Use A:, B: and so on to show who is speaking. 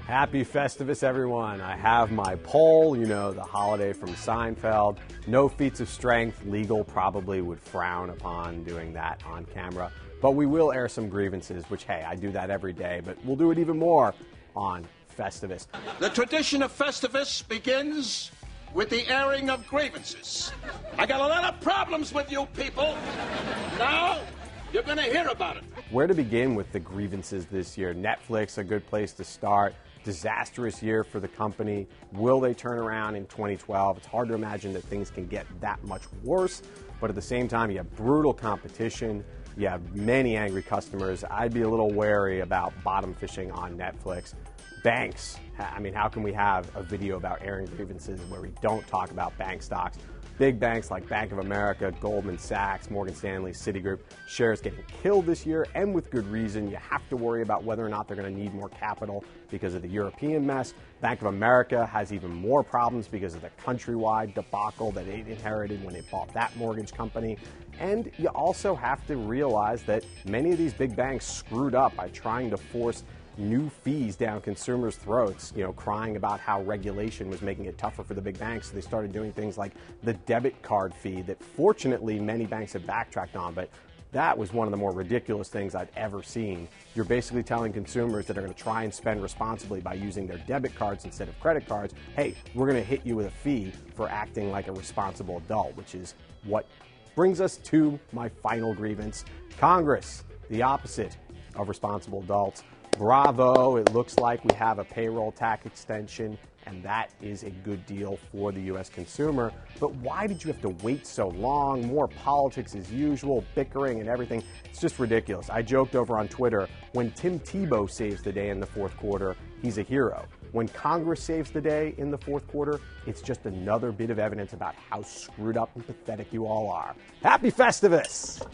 A: Happy Festivus, everyone. I have my poll, you know, the holiday from Seinfeld. No feats of strength. Legal probably would frown upon doing that on camera. But we will air some grievances, which, hey, I do that every day, but we'll do it even more on Festivus.
B: The tradition of Festivus begins with the airing of grievances. I got a lot of problems with you people. Now, you're going to hear about it.
A: Where to begin with the grievances this year? Netflix, a good place to start. Disastrous year for the company. Will they turn around in 2012? It's hard to imagine that things can get that much worse, but at the same time, you have brutal competition. You have many angry customers. I'd be a little wary about bottom fishing on Netflix. Banks. I mean, how can we have a video about airing grievances where we don't talk about bank stocks? Big banks like Bank of America, Goldman Sachs, Morgan Stanley, Citigroup, shares getting killed this year, and with good reason. You have to worry about whether or not they're going to need more capital because of the European mess. Bank of America has even more problems because of the countrywide debacle that it inherited when it bought that mortgage company. And you also have to realize that many of these big banks screwed up by trying to force new fees down consumers' throats, you know, crying about how regulation was making it tougher for the big banks. So they started doing things like the debit card fee that fortunately many banks have backtracked on, but that was one of the more ridiculous things I've ever seen. You're basically telling consumers that are going to try and spend responsibly by using their debit cards instead of credit cards, hey, we're going to hit you with a fee for acting like a responsible adult, which is what brings us to my final grievance. Congress, the opposite of responsible adults. Bravo, it looks like we have a payroll tax extension, and that is a good deal for the U.S. consumer. But why did you have to wait so long? More politics as usual, bickering and everything. It's just ridiculous. I joked over on Twitter, when Tim Tebow saves the day in the fourth quarter, he's a hero. When Congress saves the day in the fourth quarter, it's just another bit of evidence about how screwed up and pathetic you all are. Happy Festivus!